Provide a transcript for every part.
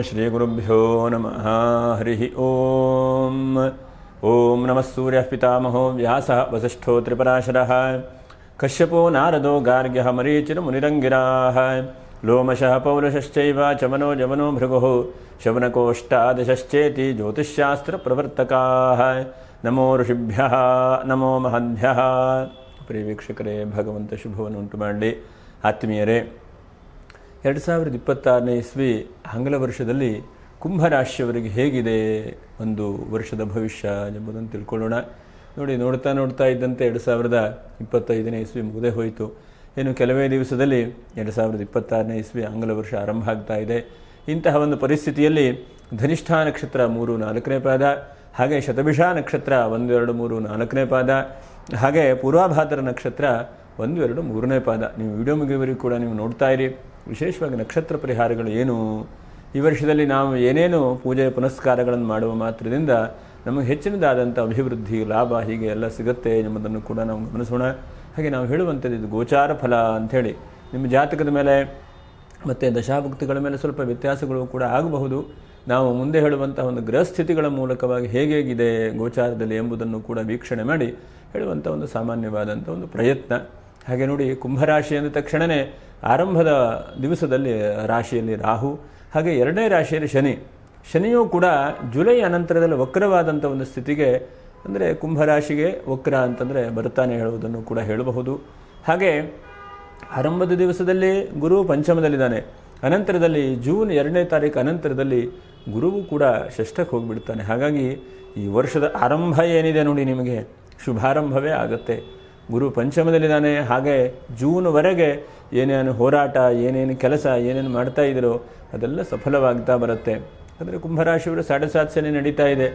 ಶ್ರೀಗುರುಭ್ಯೋ ನಮಃ ಹರಿ ಓಂ. ಓಂ ನಮಃ ಸೂರ್ಯಃ ಪಿತಾಮಹೋ ವ್ಯಾಸಃ ವಸಿಷ್ಠೋ ತ್ರಿಪರಾಶರಃ ಕಶ್ಯಪೋ ನಾರದೋ ಗಾರ್ಗ್ಯಃ ಮರೀಚಿರ್ಮುನಿರಂಗಿರಾಃ ಲೋಮಶಃ ಪೌರುಷಶ್ಚೈವ ಚಮನೋ ಜಮನೋ ಭೃಗುಃ ಶವನಕೋಷ್ಟಾದಶಶ್ಚೇತಿ ಜ್ಯೋತಿಷ್ಶಾಸ್ತ್ರಪ್ರವರ್ತಕಾಃ. ನಮೋ ಋಷಿಭ್ಯಃ ನಮೋ ಮಹದ್ಭ್ಯಃ. ಪ್ರಿಯ ವೀಕ್ಷಕರೇ, ಭಗವಂತ ಶುಭವನ್ನು ಉಂಟು ಮಾಡಲಿ. ಆತ್ಮೀಯರೇ, 2026ನೇ ಇಸ್ವಿ ಆಂಗ್ಲ ವರ್ಷದಲ್ಲಿ ಕುಂಭರಾಶಿಯವರಿಗೆ ಹೇಗಿದೆ ಒಂದು ವರ್ಷದ ಭವಿಷ್ಯ ಎಂಬುದನ್ನು ತಿಳ್ಕೊಳ್ಳೋಣ. ನೋಡಿ, ನೋಡ್ತಾ ಇದ್ದಂತೆ 2025ನೇ ಇಸ್ವಿ ಮುಗದೇ ಹೋಯಿತು. ಇನ್ನು ಕೆಲವೇ ದಿವಸದಲ್ಲಿ 2026ನೇ ಇಸ್ವಿ ಆಂಗ್ಲ ವರ್ಷ ಆರಂಭ ಆಗ್ತಾ ಇದೆ. ಇಂತಹ ಒಂದು ಪರಿಸ್ಥಿತಿಯಲ್ಲಿ ಧನಿಷ್ಠಾ ನಕ್ಷತ್ರ 3-4ನೇ ಪಾದ, ಹಾಗೆ ಶತಭಿಷ ನಕ್ಷತ್ರ 1-2-3-4ನೇ ಪಾದ, ಹಾಗೆ ಪೂರ್ವಾಭಾದ್ರ ನಕ್ಷತ್ರ 1-2-3ನೇ ಪಾದ. ನೀವು ವಿಡಿಯೋ ಮುಗಿಯುವವರೆಗೂ ಕೂಡ ನೀವು ನೋಡ್ತಾ ಇರಿ. ವಿಶೇಷವಾಗಿ ನಕ್ಷತ್ರ ಪರಿಹಾರಗಳು ಏನು, ಈ ವರ್ಷದಲ್ಲಿ ನಾವು ಏನೇನು ಪೂಜೆ ಪುನಸ್ಕಾರಗಳನ್ನು ಮಾಡುವ ಮಾತ್ರದಿಂದ ನಮಗೆ ಹೆಚ್ಚಿನದಾದಂಥ ಅಭಿವೃದ್ಧಿ, ಲಾಭ ಹೀಗೆ ಎಲ್ಲ ಸಿಗುತ್ತೆ ಎಂಬುದನ್ನು ಕೂಡ ನಾವು ಗಮನಿಸೋಣ. ಹಾಗೆ ನಾವು ಹೇಳುವಂಥದ್ದು ಇದು ಗೋಚಾರ ಫಲ ಅಂಥೇಳಿ. ನಿಮ್ಮ ಜಾತಕದ ಮೇಲೆ ಮತ್ತು ದಶಾಭುಕ್ತಿಗಳ ಮೇಲೆ ಸ್ವಲ್ಪ ವ್ಯತ್ಯಾಸಗಳು ಕೂಡ ಆಗಬಹುದು. ನಾವು ಮುಂದೆ ಹೇಳುವಂಥ ಒಂದು ಗ್ರಹಸ್ಥಿತಿಗಳ ಮೂಲಕವಾಗಿ ಹೇಗಿದೆ ಗೋಚಾರದಲ್ಲಿ ಎಂಬುದನ್ನು ಕೂಡ ವೀಕ್ಷಣೆ ಮಾಡಿ ಹೇಳುವಂಥ ಒಂದು ಸಾಮಾನ್ಯವಾದಂಥ ಒಂದು ಪ್ರಯತ್ನ. ಹಾಗೆ ನೋಡಿ, ಕುಂಭರಾಶಿ ಅಂದ ತಕ್ಷಣವೇ ಆರಂಭದ ದಿವಸದಲ್ಲಿ ರಾಶಿಯಲ್ಲಿ ರಾಹು, ಹಾಗೆ 2ನೇ ರಾಶಿಯಲ್ಲಿ ಶನಿಯೂ ಕೂಡ ಜುಲೈ ಅನಂತರದಲ್ಲಿ ವಕ್ರವಾದಂಥ ಒಂದು ಸ್ಥಿತಿಗೆ, ಅಂದರೆ ಕುಂಭರಾಶಿಗೆ ವಕ್ರ ಅಂತಂದರೆ ಬರ್ತಾನೆ ಹೇಳುವುದನ್ನು ಕೂಡ ಹೇಳಬಹುದು. ಹಾಗೆ ಆರಂಭದ ದಿವಸದಲ್ಲಿ ಗುರು ಪಂಚಮದಲ್ಲಿದ್ದಾನೆ. ಅನಂತರದಲ್ಲಿ ಜೂನ್ 2ನೇ ತಾರೀಕು ಅನಂತರದಲ್ಲಿ ಗುರುವು ಕೂಡ ಷಷ್ಠಕ್ಕೆ ಹೋಗಿಬಿಡ್ತಾನೆ. ಹಾಗಾಗಿ ಈ ವರ್ಷದ ಆರಂಭ ಏನಿದೆ ನೋಡಿ, ನಿಮಗೆ ಶುಭಾರಂಭವೇ ಆಗುತ್ತೆ. ಗುರು ಪಂಚಮದಲ್ಲಿದ್ದಾನೆ. ಹಾಗೆ ಜೂನ್ವರೆಗೆ ಏನೇನು ಹೋರಾಟ, ಏನೇನು ಕೆಲಸ, ಏನೇನು ಮಾಡ್ತಾ ಇದ್ದೀರೋ ಅದೆಲ್ಲ ಸಫಲವಾಗ್ತಾ ಬರುತ್ತೆ. ಅಂದರೆ ಕುಂಭರಾಶಿಯವರು 7.5 ಶನಿ ನಡೀತಾ ಇದೆ.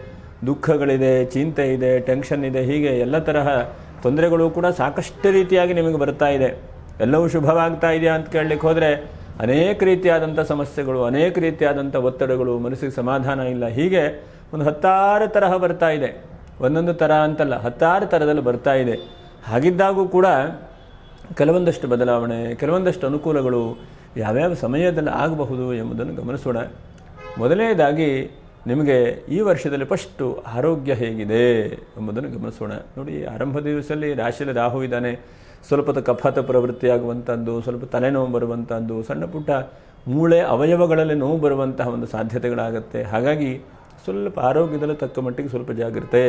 ದುಃಖಗಳಿದೆ, ಚಿಂತೆ ಇದೆ, ಟೆನ್ಷನ್ ಇದೆ, ಹೀಗೆ ಎಲ್ಲ ತರಹ ತೊಂದರೆಗಳು ಕೂಡ ಸಾಕಷ್ಟು ರೀತಿಯಾಗಿ ನಿಮಗೆ ಬರ್ತಾ ಇದೆ. ಎಲ್ಲವೂ ಶುಭವಾಗ್ತಾ ಇದೆಯಾ ಅಂತ ಕೇಳಲಿಕ್ಕೆ ಹೋದರೆ ಅನೇಕ ರೀತಿಯಾದಂಥ ಸಮಸ್ಯೆಗಳು, ಅನೇಕ ರೀತಿಯಾದಂಥ ಒತ್ತಡಗಳು, ಮನಸ್ಸಿಗೆ ಸಮಾಧಾನ ಇಲ್ಲ, ಹೀಗೆ ಒಂದು 10 ತರಹ ಬರ್ತಾ ಇದೆ. ಒಂದೊಂದು ಥರ ಅಂತಲ್ಲ, 10 ಥರದಲ್ಲಿ ಬರ್ತಾ ಇದೆ. ಹಾಗಿದ್ದಾಗೂ ಕೂಡ ಕೆಲವೊಂದಷ್ಟು ಬದಲಾವಣೆ, ಕೆಲವೊಂದಷ್ಟು ಅನುಕೂಲಗಳು ಯಾವ್ಯಾವ ಸಮಯದಲ್ಲಿ ಆಗಬಹುದು ಎಂಬುದನ್ನು ಗಮನಿಸೋಣ. ಮೊದಲನೇದಾಗಿ ನಿಮಗೆ ಈ ವರ್ಷದಲ್ಲಿ ಫಸ್ಟು ಆರೋಗ್ಯ ಹೇಗಿದೆ ಎಂಬುದನ್ನು ಗಮನಿಸೋಣ. ನೋಡಿ, ಆರಂಭ ದಿವಸದಲ್ಲಿ ರಾಶಿಯಲ್ಲಿ ರಾಹು ಇದ್ದಾನೆ. ಸ್ವಲ್ಪ ಕಫಾತ ಪ್ರವೃತ್ತಿಯಾಗುವಂಥದ್ದು, ಸ್ವಲ್ಪ ತಲೆನೋವು ಬರುವಂಥದ್ದು, ಸಣ್ಣ ಪುಟ್ಟ ಮೂಳೆ ಅವಯವಗಳಲ್ಲಿ ನೋವು ಬರುವಂತಹ ಒಂದು ಸಾಧ್ಯತೆಗಳಾಗುತ್ತೆ. ಹಾಗಾಗಿ ಸ್ವಲ್ಪ ಆರೋಗ್ಯದಲ್ಲಿ ತಕ್ಕ ಮಟ್ಟಿಗೆ ಸ್ವಲ್ಪ ಜಾಗ್ರತೆ.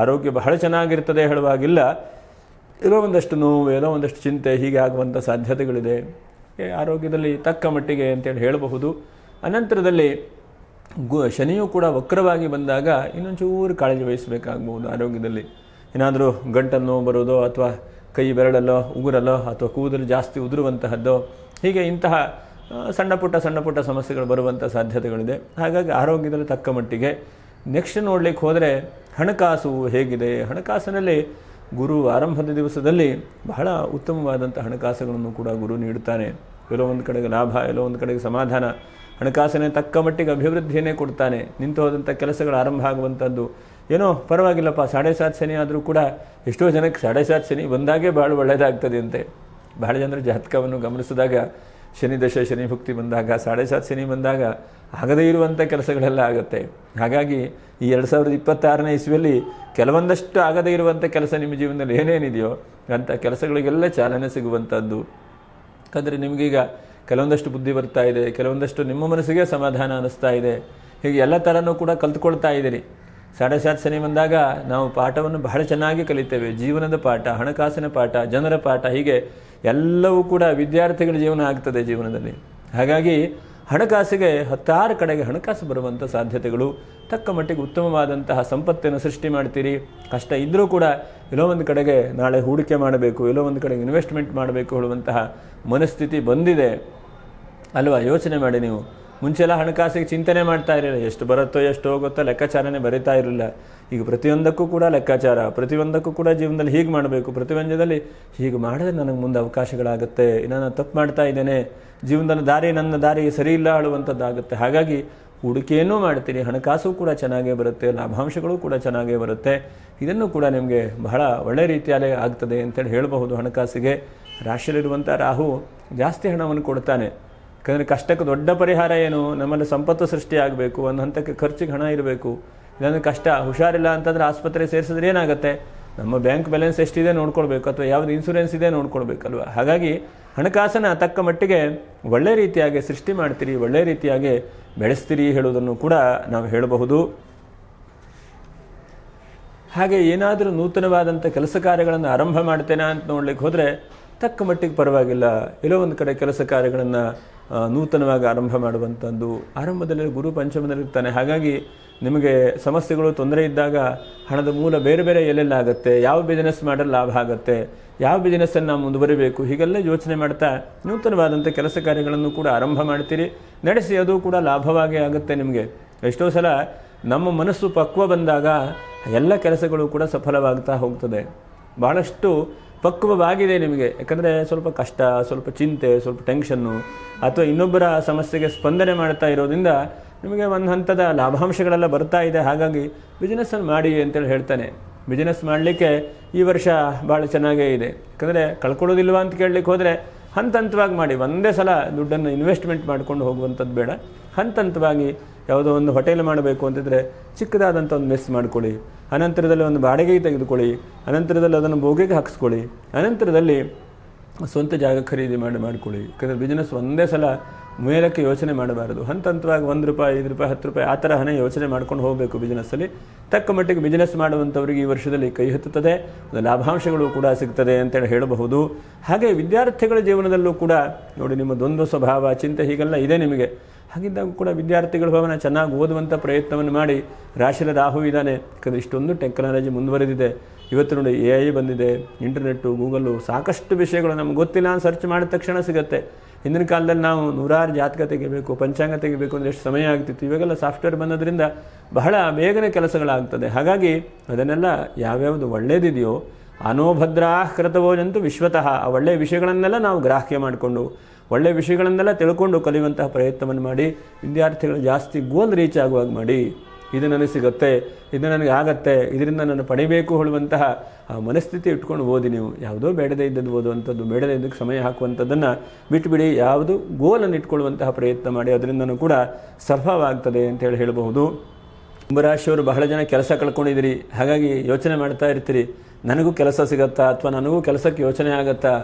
ಆರೋಗ್ಯ ಬಹಳ ಚೆನ್ನಾಗಿರ್ತದೆ ಹೇಳುವಾಗಿಲ್ಲ, ಎಲ್ಲೋ ಒಂದಷ್ಟು ನೋವು, ಎಲ್ಲೋ ಒಂದಷ್ಟು ಚಿಂತೆ ಹೀಗೆ ಆಗುವಂಥ ಸಾಧ್ಯತೆಗಳಿದೆ. ಆರೋಗ್ಯದಲ್ಲಿ ತಕ್ಕ ಮಟ್ಟಿಗೆ ಅಂತೇಳಿ ಹೇಳಬಹುದು. ಅನಂತರದಲ್ಲಿ ಶನಿಯೂ ಕೂಡ ವಕ್ರವಾಗಿ ಬಂದಾಗ ಇನ್ನೊಂಚೂರು ಕಾಳಜಿ ವಹಿಸಬೇಕಾಗ್ಬೋದು. ಆರೋಗ್ಯದಲ್ಲಿ ಏನಾದರೂ ಗಂಟಲು ನೋವು ಬರೋದೋ, ಅಥವಾ ಕೈ ಬೆರಳಲ್ಲೋ, ಉಗುರಲ್ಲೋ, ಅಥವಾ ಕೂದಲು ಜಾಸ್ತಿ ಉದುರುವಂತಹದ್ದೋ, ಹೀಗೆ ಇಂತಹ ಸಣ್ಣ ಪುಟ್ಟ ಸಮಸ್ಯೆಗಳು ಬರುವಂಥ ಸಾಧ್ಯತೆಗಳಿದೆ. ಹಾಗಾಗಿ ಆರೋಗ್ಯದಲ್ಲಿ ತಕ್ಕ ಮಟ್ಟಿಗೆ. ನೆಕ್ಸ್ಟ್ ನೋಡಲಿಕ್ಕೆ ಹೋದರೆ ಹಣಕಾಸು ಹೇಗಿದೆ. ಹಣಕಾಸಿನಲ್ಲಿ ಗುರು ಆರಂಭದ ದಿವಸದಲ್ಲಿ ಬಹಳ ಉತ್ತಮವಾದಂಥ ಹಣಕಾಸುಗಳನ್ನು ಕೂಡ ಗುರು ನೀಡುತ್ತಾನೆ. ಎಲ್ಲೋ ಒಂದು ಕಡೆಗೆ ಲಾಭ, ಎಲ್ಲೋ ಒಂದು ಕಡೆಗೆ ಸಮಾಧಾನ, ಹಣಕಾಸಿನ ತಕ್ಕ ಮಟ್ಟಿಗೆ ಅಭಿವೃದ್ಧಿಯನ್ನೇ ಕೊಡ್ತಾನೆ. ನಿಂತು ಹೋದಂಥ ಕೆಲಸಗಳು ಆರಂಭ ಆಗುವಂಥದ್ದು ಏನೋ ಪರವಾಗಿಲ್ಲಪ್ಪ. 7.5 ಶನಿ ಆದರೂ ಕೂಡ ಎಷ್ಟೋ ಜನಕ್ಕೆ 7.5 ಶನಿ ಬಂದಾಗೆ ಭಾಳ ಒಳ್ಳೆಯದಾಗ್ತದೆ ಅಂತೆ. ಬಹಳ ಜನರ ಜಾತಕವನ್ನು ಗಮನಿಸಿದಾಗ ಶನಿ ದಶೆ, ಶನಿ ಭುಕ್ತಿ ಬಂದಾಗ, 7.5 ಶನಿ ಬಂದಾಗ ಆಗದೇ ಇರುವಂಥ ಕೆಲಸಗಳೆಲ್ಲ ಆಗುತ್ತೆ. ಹಾಗಾಗಿ ಈ 2026ನೇ ಇಸ್ವಿಯಲ್ಲಿ ಕೆಲವೊಂದಷ್ಟು ಆಗದೇ ಇರುವಂಥ ಕೆಲಸ ನಿಮ್ಮ ಜೀವನದಲ್ಲಿ ಏನೇನಿದೆಯೋ ಅಂಥ ಕೆಲಸಗಳಿಗೆಲ್ಲ ಚಾಲನೆ ಸಿಗುವಂಥದ್ದು. ಯಾಕಂದರೆ ನಿಮಗೀಗ ಕೆಲವೊಂದಷ್ಟು ಬುದ್ಧಿ ಬರ್ತಾ ಇದೆ, ಕೆಲವೊಂದಷ್ಟು ನಿಮ್ಮ ಮನಸ್ಸಿಗೆ ಸಮಾಧಾನ ಅನ್ನಿಸ್ತಾ ಇದೆ. ಹೀಗೆ ಎಲ್ಲ ಥರನೂ ಕೂಡ ಕಲ್ತ್ಕೊಳ್ತಾ ಇದ್ದೀರಿ. 7.5 ಶನಿ ಬಂದಾಗ ನಾವು ಪಾಠವನ್ನು ಬಹಳ ಚೆನ್ನಾಗಿ ಕಲಿತೇವೆ. ಜೀವನದ ಪಾಠ, ಹಣಕಾಸಿನ ಪಾಠ, ಜನರ ಪಾಠ, ಹೀಗೆ ಎಲ್ಲವೂ ಕೂಡ ವಿದ್ಯಾರ್ಥಿಗಳ ಜೀವನ ಆಗ್ತದೆ ಜೀವನದಲ್ಲಿ. ಹಾಗಾಗಿ ಹಣಕಾಸಿಗೆ 10 ಕಡೆಗೆ ಹಣಕಾಸು ಬರುವಂಥ ಸಾಧ್ಯತೆಗಳು, ತಕ್ಕ ಮಟ್ಟಿಗೆ ಉತ್ತಮವಾದಂತಹ ಸಂಪತ್ತನ್ನು ಸೃಷ್ಟಿ ಮಾಡ್ತೀರಿ. ಕಷ್ಟ ಇದ್ದರೂ ಕೂಡ ಎಲ್ಲೋ ಒಂದು ಕಡೆಗೆ ನಾಳೆ ಹೂಡಿಕೆ ಮಾಡಬೇಕು, ಎಲ್ಲೋ ಒಂದು ಕಡೆಗೆ ಇನ್ವೆಸ್ಟ್ಮೆಂಟ್ ಮಾಡಬೇಕು ಹೇಳುವಂತಹ ಮನಸ್ಥಿತಿ ಬಂದಿದೆ ಅಲ್ವಾ? ಯೋಚನೆ ಮಾಡಿ. ನೀವು ಮುಂಚೆಲ್ಲ ಹಣಕಾಸಿಗೆ ಚಿಂತನೆ ಮಾಡ್ತಾ ಇರಲಿಲ್ಲ. ಎಷ್ಟು ಬರುತ್ತೋ ಎಷ್ಟು ಹೋಗುತ್ತೋ ಲೆಕ್ಕಾಚಾರನೇ ಬರೀತಾ ಇರಲಿಲ್ಲ. ಈಗ ಪ್ರತಿಯೊಂದಕ್ಕೂ ಕೂಡ ಲೆಕ್ಕಾಚಾರ, ಪ್ರತಿಯೊಂದಕ್ಕೂ ಕೂಡ ಜೀವನದಲ್ಲಿ ಹೀಗೆ ಮಾಡಬೇಕು, ಪ್ರತಿಯೊಂದದಲ್ಲಿ ಹೀಗೆ ಮಾಡಿದ್ರೆ ನನಗೆ ಮುಂದೆ ಅವಕಾಶಗಳಾಗುತ್ತೆ, ನಾನು ತಪ್ಪು ಮಾಡ್ತಾ ಇದ್ದೇನೆ, ಜೀವನದಲ್ಲಿ ನನ್ನ ದಾರಿ ಸರಿ ಇಲ್ಲ ಹೇಳುವಂಥದ್ದಾಗುತ್ತೆ. ಹಾಗಾಗಿ ಹೂಡಿಕೆಯನ್ನೂ ಮಾಡ್ತೀರಿ, ಹಣಕಾಸು ಕೂಡ ಚೆನ್ನಾಗೇ ಬರುತ್ತೆ, ಲಾಭಾಂಶಗಳು ಕೂಡ ಚೆನ್ನಾಗೇ ಬರುತ್ತೆ. ಇದನ್ನು ಕೂಡ ನಿಮಗೆ ಬಹಳ ಒಳ್ಳೆ ರೀತಿಯಲ್ಲೇ ಆಗ್ತದೆ ಅಂತೇಳಿ ಹೇಳಬಹುದು. ಹಣಕಾಸಿಗೆ ರಾಶಿಯಲ್ಲಿರುವಂಥ ರಾಹು ಜಾಸ್ತಿ ಹಣವನ್ನು ಕೊಡ್ತಾನೆ. ಯಾಕಂದರೆ ಕಷ್ಟಕ್ಕೆ ದೊಡ್ಡ ಪರಿಹಾರ ಏನು, ನಮ್ಮಲ್ಲಿ ಸಂಪತ್ತು ಸೃಷ್ಟಿಯಾಗಬೇಕು, ಒಂದು ಹಂತಕ್ಕೆ ಖರ್ಚಿಗೆ ಹಣ ಇರಬೇಕು. ಇಲ್ಲಾಂದರೆ ಕಷ್ಟ, ಹುಷಾರಿಲ್ಲ ಅಂತಂದರೆ ಆಸ್ಪತ್ರೆ ಸೇರಿಸಿದ್ರೆ ಏನಾಗುತ್ತೆ, ನಮ್ಮ ಬ್ಯಾಂಕ್ ಬ್ಯಾಲೆನ್ಸ್ ಎಷ್ಟಿದೆ ನೋಡ್ಕೊಳ್ಬೇಕು, ಅಥವಾ ಯಾವುದು ಇನ್ಶೂರೆನ್ಸ್ ಇದೆ ನೋಡ್ಕೊಳ್ಬೇಕಲ್ವ. ಹಾಗಾಗಿ ಹಣಕಾಸನ್ನು ತಕ್ಕ ಮಟ್ಟಿಗೆ ಒಳ್ಳೆ ರೀತಿಯಾಗಿ ಸೃಷ್ಟಿ ಮಾಡ್ತೀರಿ, ಒಳ್ಳೆ ರೀತಿಯಾಗಿ ಬೆಳೆಸ್ತೀರಿ ಹೇಳುವುದನ್ನು ಕೂಡ ನಾವು ಹೇಳಬಹುದು. ಹಾಗೆ ಏನಾದರೂ ನೂತನವಾದಂಥ ಕೆಲಸ ಕಾರ್ಯಗಳನ್ನು ಆರಂಭ ಮಾಡ್ತೇನೆ ಅಂತ ನೋಡ್ಲಿಕ್ಕೆ ಹೋದರೆ ತಕ್ಕ ಮಟ್ಟಿಗೆ ಪರವಾಗಿಲ್ಲ. ಎಲ್ಲೋ ಒಂದು ಕಡೆ ಕೆಲಸ ಕಾರ್ಯಗಳನ್ನು ನೂತನವಾಗಿ ಆರಂಭ ಮಾಡುವಂಥದ್ದು, ಆರಂಭದಲ್ಲಿ ಗುರು ಪಂಚಮದಲ್ಲಿರ್ತಾನೆ. ಹಾಗಾಗಿ ನಿಮಗೆ ಸಮಸ್ಯೆಗಳು, ತೊಂದರೆ ಇದ್ದಾಗ ಹಣದ ಮೂಲ ಬೇರೆ ಬೇರೆ ಎಲ್ಲೆಲ್ಲಾಗುತ್ತೆ, ಯಾವ ಬಿಸ್ನೆಸ್ ಮಾಡಲು ಲಾಭ ಆಗುತ್ತೆ, ಯಾವ ಬಿಸ್ನೆಸ್ಸನ್ನು ನಾವು ಮುಂದುವರಿಬೇಕು, ಹೀಗೆಲ್ಲ ಯೋಚನೆ ಮಾಡ್ತಾ ನೂತನವಾದಂಥ ಕೆಲಸ ಕಾರ್ಯಗಳನ್ನು ಕೂಡ ಆರಂಭ ಮಾಡ್ತೀರಿ, ನಡೆಸಿ ಅದು ಕೂಡ ಲಾಭವಾಗಿ ಆಗುತ್ತೆ ನಿಮಗೆ. ಎಷ್ಟೋ ಸಲ ನಮ್ಮ ಮನಸ್ಸು ಪಕ್ವ ಬಂದಾಗ ಎಲ್ಲ ಕೆಲಸಗಳು ಕೂಡ ಸಫಲವಾಗ್ತಾ ಹೋಗ್ತದೆ. ಭಾಳಷ್ಟು ಪಕ್ವವಾಗಿದೆ ನಿಮಗೆ, ಯಾಕಂದರೆ ಸ್ವಲ್ಪ ಕಷ್ಟ, ಸ್ವಲ್ಪ ಚಿಂತೆ, ಸ್ವಲ್ಪ ಟೆನ್ಷನ್ನು, ಅಥವಾ ಇನ್ನೊಬ್ಬರ ಸಮಸ್ಯೆಗೆ ಸ್ಪಂದನೆ ಮಾಡ್ತಾ ಇರೋದ್ರಿಂದ ನಿಮಗೆ ಒಂದು ಹಂತದ ಲಾಭಾಂಶಗಳೆಲ್ಲ ಬರ್ತಾ ಇದೆ. ಹಾಗಾಗಿ ಬಿಸ್ನೆಸ್ಸನ್ನು ಮಾಡಿ ಅಂತೇಳಿ ಹೇಳ್ತಾನೆ. ಬಿಸ್ನೆಸ್ ಮಾಡಲಿಕ್ಕೆ ಈ ವರ್ಷ ಭಾಳ ಚೆನ್ನಾಗೇ ಇದೆ. ಯಾಕಂದರೆ ಕಳ್ಕೊಳ್ಳೋದಿಲ್ವ ಅಂತ ಕೇಳಲಿಕ್ಕೆ ಹೋದರೆ ಹಂತ ಹಂತವಾಗಿ ಮಾಡಿ, ಒಂದೇ ಸಲ ದುಡ್ಡನ್ನು ಇನ್ವೆಸ್ಟ್ಮೆಂಟ್ ಮಾಡ್ಕೊಂಡು ಹೋಗುವಂಥದ್ದು ಬೇಡ. ಹಂತ ಹಂತವಾಗಿ ಯಾವುದೋ ಒಂದು ಹೋಟೆಲ್ ಮಾಡಬೇಕು ಅಂತಿದ್ರೆ ಚಿಕ್ಕದಾದಂಥ ಒಂದು ಮೆಸ್ ಮಾಡ್ಕೊಳ್ಳಿ, ಅನಂತರದಲ್ಲಿ ಒಂದು ಬಾಡಿಗೆಗೆ ತೆಗೆದುಕೊಳ್ಳಿ, ಅನಂತರದಲ್ಲಿ ಅದನ್ನು ಬೋಗಿಗೆ ಹಾಕಿಸ್ಕೊಳ್ಳಿ, ಅನಂತರದಲ್ಲಿ ಸ್ವಂತ ಜಾಗ ಖರೀದಿ ಮಾಡಿಕೊಳ್ಳಿ. ಯಾಕಂದರೆ ಬಿಸ್ನೆಸ್ ಒಂದೇ ಸಲ ಮೇಲಕ್ಕೆ ಯೋಚನೆ ಮಾಡಬಾರದು. ಹಂತ ಹಂತವಾಗಿ 1 ರೂಪಾಯಿ, 5 ರೂಪಾಯಿ, 10 ರೂಪಾಯಿ ಆ ಥರ ಹಣ ಯೋಚನೆ ಮಾಡ್ಕೊಂಡು ಹೋಗಬೇಕು ಬಿಸ್ನೆಸ್ಸಲ್ಲಿ. ತಕ್ಕ ಮಟ್ಟಿಗೆ ಬಿಸ್ನೆಸ್ ಮಾಡುವಂಥವ್ರಿಗೆ ಈ ವರ್ಷದಲ್ಲಿ ಕೈ ಹತ್ತುತ್ತದೆ, ಲಾಭಾಂಶಗಳು ಕೂಡ ಸಿಗ್ತದೆ ಅಂತೇಳಿ ಹೇಳಬಹುದು. ಹಾಗೆ ವಿದ್ಯಾರ್ಥಿಗಳ ಜೀವನದಲ್ಲೂ ಕೂಡ ನೋಡಿ, ನಿಮ್ಮ ದ್ವಂದ್ವ ಸ್ವಭಾವ, ಚಿಂತೆ ಹೀಗೆಲ್ಲ ಇದೆ ನಿಮಗೆ. ಹಾಗಿದ್ದಾಗ ಕೂಡ ವಿದ್ಯಾರ್ಥಿಗಳ ಭವನ ಚೆನ್ನಾಗಿ ಓದುವಂಥ ಪ್ರಯತ್ನವನ್ನು ಮಾಡಿ. ರಾಶಿಯಲ್ಲಿ ರಾಹು ಇದ್ದಾನೆ, ಯಾಕಂದರೆ ಇಷ್ಟೊಂದು ಟೆಕ್ನಾಲಜಿ ಮುಂದುವರೆದಿದೆ. ಇವತ್ತು ನೋಡಿ AI ಬಂದಿದೆ, ಇಂಟರ್ನೆಟ್ಟು, ಗೂಗಲ್ಲು, ಸಾಕಷ್ಟು ವಿಷಯಗಳು ನಮ್ಗೆ ಗೊತ್ತಿಲ್ಲ ಅಂತ ಸರ್ಚ್ ಮಾಡಿದ ತಕ್ಷಣ ಸಿಗುತ್ತೆ. ಹಿಂದಿನ ಕಾಲದಲ್ಲಿ ನಾವು 100 ಜಾತಕ ತೆಗಿಬೇಕು, ಪಂಚಾಂಗ ತೆಗಿಬೇಕು ಅಂದರೆ ಎಷ್ಟು ಸಮಯ ಆಗ್ತಿತ್ತು. ಇವಾಗೆಲ್ಲ ಸಾಫ್ಟ್ವೇರ್ ಬಂದೋದ್ರಿಂದ ಬಹಳ ಬೇಗನೆ ಕೆಲಸಗಳಾಗ್ತದೆ. ಹಾಗಾಗಿ ಅದನ್ನೆಲ್ಲ ಯಾವ್ಯಾವುದು ಒಳ್ಳೆಯದಿದೆಯೋ ಅನೋಭದ್ರಾ ಕೃತವೋಜಂತು ವಿಶ್ವತಃ, ಆ ಒಳ್ಳೆಯ ವಿಷಯಗಳನ್ನೆಲ್ಲ ನಾವು ಗ್ರಾಹ್ಯ ಮಾಡಿಕೊಂಡು ಒಳ್ಳೆಯ ವಿಷಯಗಳನ್ನೆಲ್ಲ ತಿಳ್ಕೊಂಡು ಕಲಿಯುವಂತಹ ಪ್ರಯತ್ನವನ್ನು ಮಾಡಿ. ವಿದ್ಯಾರ್ಥಿಗಳು ಜಾಸ್ತಿ ಗೋಲ್ ರೀಚ್ ಆಗುವಾಗ ಮಾಡಿ. ಇದು ನನಗೆ ಸಿಗುತ್ತೆ, ಇದು ನನಗೆ ಆಗತ್ತೆ, ಇದರಿಂದ ನಾನು ಪಡಿಬೇಕು ಹೇಳುವಂತಹ ಆ ಮನಸ್ಥಿತಿ ಇಟ್ಕೊಂಡು ಓದಿ. ನೀವು ಯಾವುದೋ ಬೇಡದೇ ಇದ್ದದ್ದು ಓದುವಂಥದ್ದು, ಬೇಡದೇ ಇದ್ದಕ್ಕೆ ಸಮಯ ಹಾಕುವಂಥದ್ದನ್ನು ಬಿಟ್ಟುಬಿಡಿ. ಯಾವುದು ಗೋಲನ್ನು ಇಟ್ಕೊಳ್ಳುವಂತಹ ಪ್ರಯತ್ನ ಮಾಡಿ, ಅದರಿಂದನೂ ಕೂಡ ಸಫಲವಾಗ್ತದೆ ಅಂತೇಳಿ ಹೇಳಬಹುದು. ಕುಂಭರಾಶಿಯವರು ಬಹಳ ಜನ ಕೆಲಸ ಕಳ್ಕೊಂಡಿದ್ದೀರಿ. ಹಾಗಾಗಿ ಯೋಚನೆ ಮಾಡ್ತಾ ಇರ್ತೀರಿ, ನನಗೂ ಕೆಲಸ ಸಿಗತ್ತಾ, ಅಥವಾ ನನಗೂ ಕೆಲಸಕ್ಕೆ ಯೋಚನೆ ಆಗತ್ತಾ.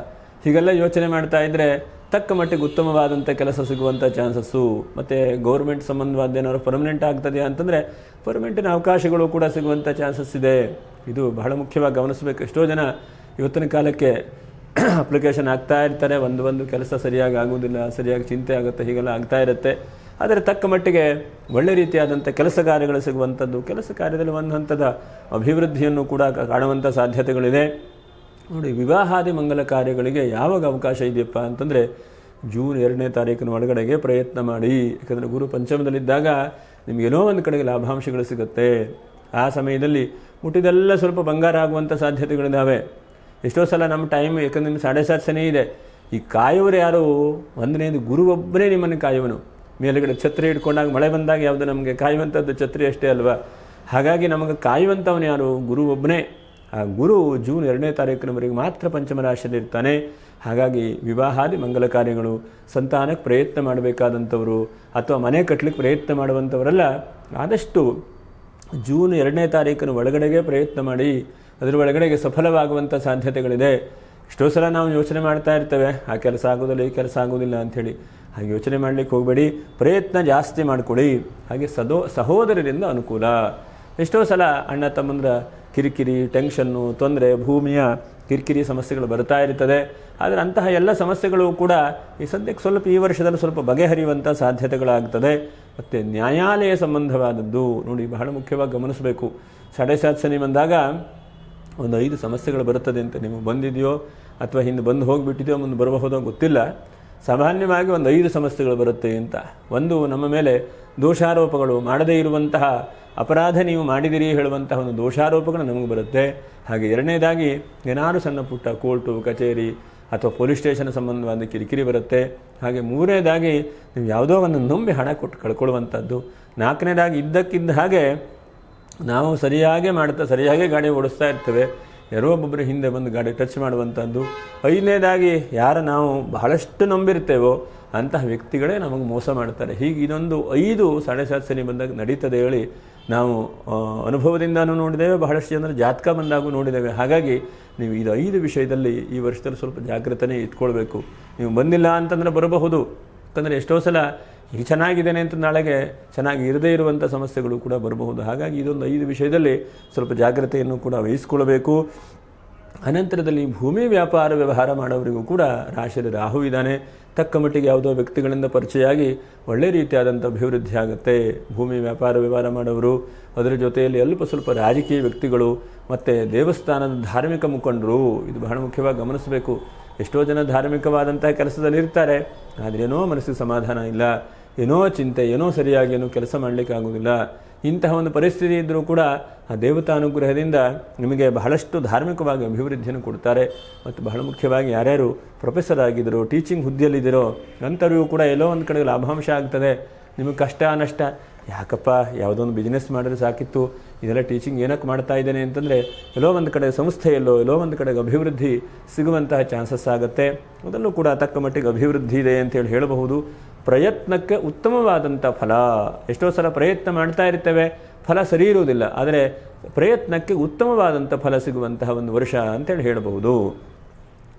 ಹೀಗೆಲ್ಲ ಯೋಚನೆ ಮಾಡ್ತಾ ಇದ್ದರೆ ತಕ್ಕ ಮಟ್ಟಿಗೆ ಉತ್ತಮವಾದಂಥ ಕೆಲಸ ಸಿಗುವಂಥ ಚಾನ್ಸಸ್ಸು, ಮತ್ತು ಗೌರ್ಮೆಂಟ್ ಸಂಬಂಧವಾದ ಏನಾದ್ರು ಪರ್ಮನೆಂಟ್ ಆಗ್ತದೆ ಅಂತಂದರೆ ಪರ್ಮನೆಂಟಿನ ಅವಕಾಶಗಳು ಕೂಡ ಸಿಗುವಂಥ ಚಾನ್ಸಸ್ ಇದೆ. ಇದು ಬಹಳ ಮುಖ್ಯವಾಗಿ ಗಮನಿಸಬೇಕು. ಎಷ್ಟೋ ಜನ ಇವತ್ತಿನ ಕಾಲಕ್ಕೆ ಅಪ್ಲಿಕೇಶನ್ ಆಗ್ತಾ ಇರ್ತಾರೆ, ಒಂದು ಕೆಲಸ ಸರಿಯಾಗಿ ಆಗೋದಿಲ್ಲ, ಸರಿಯಾಗಿ ಚಿಂತೆ ಆಗುತ್ತೆ, ಹೀಗೆಲ್ಲ ಆಗ್ತಾ ಇರುತ್ತೆ. ಆದರೆ ತಕ್ಕ ಮಟ್ಟಿಗೆ ಒಳ್ಳೆ ರೀತಿಯಾದಂಥ ಕೆಲಸ ಕಾರ್ಯಗಳು ಸಿಗುವಂಥದ್ದು, ಕೆಲಸ ಕಾರ್ಯದಲ್ಲಿ ಒಂದು ಹಂತದ ಅಭಿವೃದ್ಧಿಯನ್ನು ಕೂಡ ಕಾಣುವಂಥ ಸಾಧ್ಯತೆಗಳಿದೆ. ನೋಡಿ, ವಿವಾಹಾದಿ ಮಂಗಲ ಕಾರ್ಯಗಳಿಗೆ ಯಾವಾಗ ಅವಕಾಶ ಇದೆಯಪ್ಪ ಅಂತಂದರೆ ಜೂನ್ 2ನೇ ತಾರೀಕಿನ ಒಳಗಡೆಗೆ ಪ್ರಯತ್ನ ಮಾಡಿ. ಯಾಕಂದರೆ ಗುರು ಪಂಚಮದಲ್ಲಿದ್ದಾಗ ನಿಮಗೇನೋ ಒಂದು ಕಡೆಗೆ ಲಾಭಾಂಶಗಳು ಸಿಗುತ್ತೆ. ಆ ಸಮಯದಲ್ಲಿ ಮುಟ್ಟಿದೆಲ್ಲ ಸ್ವಲ್ಪ ಬಂಗಾರ ಆಗುವಂಥ ಸಾಧ್ಯತೆಗಳಿದ್ದಾವೆ. ಎಷ್ಟೋ ಸಲ ನಮ್ಮ ಟೈಮ್, ಯಾಕಂದರೆ ನಿಮ್ಮ 7.5 ಶನಿ ಇದೆ. ಈ ಕಾಯುವರು ಯಾರು? ಒಂದನೇದು ಗುರು ಒಬ್ಬನೇ ನಿಮ್ಮನ್ನು ಕಾಯುವನು. ಮೇಲುಗಡೆ ಛತ್ರಿ ಇಟ್ಕೊಂಡಾಗ ಮಳೆ ಬಂದಾಗ ಯಾವುದು ನಮಗೆ ಕಾಯುವಂಥದ್ದು ಛತ್ರಿ ಅಷ್ಟೇ ಅಲ್ವಾ. ಹಾಗಾಗಿ ನಮಗೆ ಕಾಯುವಂಥವನು ಯಾರು? ಗುರು ಒಬ್ಬನೇ. ಆ ಗುರು ಜೂನ್ 2ನೇ ತಾರೀಕಿನವರೆಗೆ ಮಾತ್ರ ಪಂಚಮ ರಾಶಿಯಲ್ಲಿ ಇರ್ತಾನೆ. ಹಾಗಾಗಿ ವಿವಾಹಾದಿ ಮಂಗಲ ಕಾರ್ಯಗಳು, ಸಂತಾನಕ್ಕೆ ಪ್ರಯತ್ನ ಮಾಡಬೇಕಾದಂಥವರು ಅಥವಾ ಮನೆ ಕಟ್ಟಲಿಕ್ಕೆ ಪ್ರಯತ್ನ ಮಾಡುವಂಥವರೆಲ್ಲ ಆದಷ್ಟು ಜೂನ್ 2ನೇ ತಾರೀಕಿನ ಒಳಗಡೆಗೆ ಪ್ರಯತ್ನ ಮಾಡಿ. ಅದರ ಒಳಗಡೆಗೆ ಸಫಲವಾಗುವಂಥ ಸಾಧ್ಯತೆಗಳಿದೆ. ಎಷ್ಟೋ ಸಲ ನಾವು ಯೋಚನೆ ಮಾಡ್ತಾ ಇರ್ತೇವೆ, ಆ ಕೆಲಸ ಆಗೋದಿಲ್ಲ, ಈ ಕೆಲಸ ಆಗೋದಿಲ್ಲ ಅಂಥೇಳಿ. ಹಾಗೆ ಯೋಚನೆ ಮಾಡಲಿಕ್ಕೆ ಹೋಗಬೇಡಿ, ಪ್ರಯತ್ನ ಜಾಸ್ತಿ ಮಾಡಿಕೊಡಿ. ಹಾಗೆ ಸಹೋದರರಿಂದ ಅನುಕೂಲ. ಎಷ್ಟೋ ಸಲ ಅಣ್ಣ ತಮ್ಮಂದ್ರ ಕಿರಿಕಿರಿ, ಟೆನ್ಷನ್ನು, ತೊಂದರೆ, ಭೂಮಿಯ ಕಿರಿಕಿರಿ ಸಮಸ್ಯೆಗಳು ಬರ್ತಾ ಇರ್ತದೆ. ಆದರೆ ಅಂತಹ ಎಲ್ಲ ಸಮಸ್ಯೆಗಳು ಕೂಡ ಈ ಸದ್ಯಕ್ಕೆ ಸ್ವಲ್ಪ ಈ ವರ್ಷದಲ್ಲಿ ಸ್ವಲ್ಪ ಬಗೆಹರಿಯುವಂಥ ಸಾಧ್ಯತೆಗಳಾಗ್ತದೆ. ಮತ್ತು ನ್ಯಾಯಾಲಯ ಸಂಬಂಧವಾದದ್ದು ನೋಡಿ, ಬಹಳ ಮುಖ್ಯವಾಗಿ ಗಮನಿಸಬೇಕು. 7.5 ಶನಿ ಬಂದಾಗ ಒಂದು 5 ಸಮಸ್ಯೆಗಳು ಬರುತ್ತದೆ ಅಂತ ನಿಮಗೆ ಬಂದಿದೆಯೋ ಅಥವಾ ಹಿಂದೆ ಬಂದು ಹೋಗಿಬಿಟ್ಟಿದೆಯೋ, ಮುಂದೆ ಬರಬಹುದೋ ಗೊತ್ತಿಲ್ಲ. ಸಾಮಾನ್ಯವಾಗಿ ಒಂದು 5 ಸಮಸ್ಯೆಗಳು ಬರುತ್ತೆ ಅಂತ. ಒಂದು, ನಮ್ಮ ಮೇಲೆ ದೋಷಾರೋಪಗಳು, ಮಾಡದೇ ಇರುವಂತಹ ಅಪರಾಧ ನೀವು ಮಾಡಿದಿರಿ ಹೇಳುವಂತಹ ಒಂದು ದೋಷಾರೋಪಗಳು ನಮಗೆ ಬರುತ್ತೆ. ಹಾಗೆ ಎರಡನೇದಾಗಿ ಏನಾದರೂ ಸಣ್ಣ ಪುಟ್ಟ ಕೋರ್ಟು, ಕಚೇರಿ ಅಥವಾ ಪೊಲೀಸ್ ಸ್ಟೇಷನ್ ಸಂಬಂಧವಾದ ಕಿರಿಕಿರಿ ಬರುತ್ತೆ. ಹಾಗೆ ಮೂರನೇದಾಗಿ ನೀವು ಯಾವುದೋ ಒಂದು ನಂಬಿ ಹಣ ಕೊಟ್ಟು ಕಳ್ಕೊಳ್ಳುವಂಥದ್ದು. ನಾಲ್ಕನೇದಾಗಿ ಇದ್ದಕ್ಕಿದ್ದ ಹಾಗೆ ನಾವು ಸರಿಯಾಗಿ ಗಾಡಿ ಓಡಿಸ್ತಾ ಇರ್ತೇವೆ, ಯಾರೋ ಒಬ್ಬೊಬ್ಬರು ಹಿಂದೆ ಬಂದು ಗಾಡಿ ಟಚ್ ಮಾಡುವಂಥದ್ದು. ಐದನೇದಾಗಿ ಯಾರು ನಾವು ಬಹಳಷ್ಟು ನಂಬಿರ್ತೇವೋ ಅಂತಹ ವ್ಯಕ್ತಿಗಳೇ ನಮಗೆ ಮೋಸ ಮಾಡ್ತಾರೆ. ಹೀಗೆ ಇದೊಂದು 5 7.7 ಶನಿ ಬಂದಾಗ ನಡೀತದೆ ಹೇಳಿ ನಾವು ಅನುಭವದಿಂದನೂ ನೋಡಿದ್ದೇವೆ, ಬಹಳಷ್ಟು ಜನರ ಜಾತಕ ಬಂದಾಗೂ ನೋಡಿದ್ದೇವೆ. ಹಾಗಾಗಿ ನೀವು ಇದು 5 ವಿಷಯದಲ್ಲಿ ಈ ವರ್ಷದಲ್ಲಿ ಸ್ವಲ್ಪ ಜಾಗ್ರತೆನೇ ಇಟ್ಕೊಳ್ಬೇಕು. ನೀವು ಬಂದಿಲ್ಲ ಅಂತಂದರೆ ಬರಬಹುದು, ಯಾಕಂದರೆ ಎಷ್ಟೋ ಸಲ ಈಗ ಚೆನ್ನಾಗಿದ್ದೇನೆ ಅಂತ ನಾಳೆಗೆ ಚೆನ್ನಾಗಿ ಇರದೇ ಇರುವಂಥ ಸಮಸ್ಯೆಗಳು ಕೂಡ ಬರಬಹುದು. ಹಾಗಾಗಿ ಇದೊಂದು 5 ವಿಷಯದಲ್ಲಿ ಸ್ವಲ್ಪ ಜಾಗ್ರತೆಯನ್ನು ಕೂಡ ವಹಿಸಿಕೊಳ್ಳಬೇಕು. ಅನಂತರದಲ್ಲಿ ಭೂಮಿ ವ್ಯಾಪಾರ ವ್ಯವಹಾರ ಮಾಡೋವರಿಗೂ ಕೂಡ ರಾಶಿಯಲ್ಲಿ ರಾಹು ಇದ್ದಾನೆ. ತಕ್ಕ ಮಟ್ಟಿಗೆ ಯಾವುದೋ ವ್ಯಕ್ತಿಗಳಿಂದ ಪರಿಚಯ ಆಗಿ ಒಳ್ಳೆ ರೀತಿಯಾದಂಥ ಅಭಿವೃದ್ಧಿ ಆಗುತ್ತೆ. ಭೂಮಿ ವ್ಯಾಪಾರ ವ್ಯವಹಾರ ಮಾಡೋರು, ಅದರ ಜೊತೆಯಲ್ಲಿ ಅಲ್ಪ ಸ್ವಲ್ಪ ರಾಜಕೀಯ ವ್ಯಕ್ತಿಗಳು ಮತ್ತು ದೇವಸ್ಥಾನದ ಧಾರ್ಮಿಕ ಮುಖಂಡರು, ಇದು ಬಹಳ ಮುಖ್ಯವಾಗಿ ಗಮನಿಸಬೇಕು. ಎಷ್ಟೋ ಜನ ಧಾರ್ಮಿಕವಾದಂಥ ಕೆಲಸದಲ್ಲಿ ಇರ್ತಾರೆ, ಆದರೆ ಏನೋ ಮನಸ್ಸಿಗೆ ಸಮಾಧಾನ ಇಲ್ಲ, ಏನೋ ಚಿಂತೆ, ಏನೋ ಸರಿಯಾಗಿ ಏನೋ ಕೆಲಸ ಮಾಡಲಿಕ್ಕೆ ಆಗೋದಿಲ್ಲ. ಇಂತಹ ಒಂದು ಪರಿಸ್ಥಿತಿ ಇದ್ದರೂ ಕೂಡ ಆ ದೇವತಾನುಗ್ರಹದಿಂದ ನಿಮಗೆ ಬಹಳಷ್ಟು ಧಾರ್ಮಿಕವಾಗಿ ಅಭಿವೃದ್ಧಿಯನ್ನು ಕೊಡ್ತಾರೆ. ಮತ್ತು ಬಹಳ ಮುಖ್ಯವಾಗಿ ಯಾರ್ಯಾರು ಪ್ರೊಫೆಸರ್ ಆಗಿದ್ದರೋ, ಟೀಚಿಂಗ್ ಹುದ್ದೆಯಲ್ಲಿದ್ದರೋ ಅಂಥವ್ರಿಗೂ ಕೂಡ ಎಲ್ಲೋ ಒಂದು ಕಡೆ ಲಾಭಾಂಶ ಆಗ್ತದೆ. ನಿಮಗೆ ಕಷ್ಟ ನಷ್ಟ ಯಾಕಪ್ಪ, ಯಾವುದೋ ಒಂದು ಬಿಸ್ನೆಸ್ ಮಾಡಿದ್ರೆ ಸಾಕಿತ್ತು, ಇದೆಲ್ಲ ಟೀಚಿಂಗ್ ಏನಕ್ಕೆ ಮಾಡ್ತಾ ಇದ್ದೇನೆ ಅಂತಂದರೆ ಎಲ್ಲೋ ಒಂದು ಕಡೆ ಸಂಸ್ಥೆಯಲ್ಲೋ ಎಲ್ಲೋ ಒಂದು ಕಡೆಗೆ ಅಭಿವೃದ್ಧಿ ಸಿಗುವಂತಹ ಚಾನ್ಸಸ್ ಆಗುತ್ತೆ. ಅದರಲ್ಲೂ ಕೂಡ ತಕ್ಕ ಮಟ್ಟಿಗೆ ಅಭಿವೃದ್ಧಿ ಇದೆ ಅಂತೇಳಿ ಹೇಳಬಹುದು. ಪ್ರಯತ್ನಕ್ಕೆ ಉತ್ತಮವಾದಂಥ ಫಲ. ಎಷ್ಟೋ ಸಲ ಪ್ರಯತ್ನ ಮಾಡ್ತಾ ಇರ್ತೇವೆ, ಫಲ ಸರಿ ಇರುವುದಿಲ್ಲ, ಆದರೆ ಪ್ರಯತ್ನಕ್ಕೆ ಉತ್ತಮವಾದಂಥ ಫಲ ಸಿಗುವಂತಹ ಒಂದು ವರ್ಷ ಅಂತೇಳಿ ಹೇಳಬಹುದು.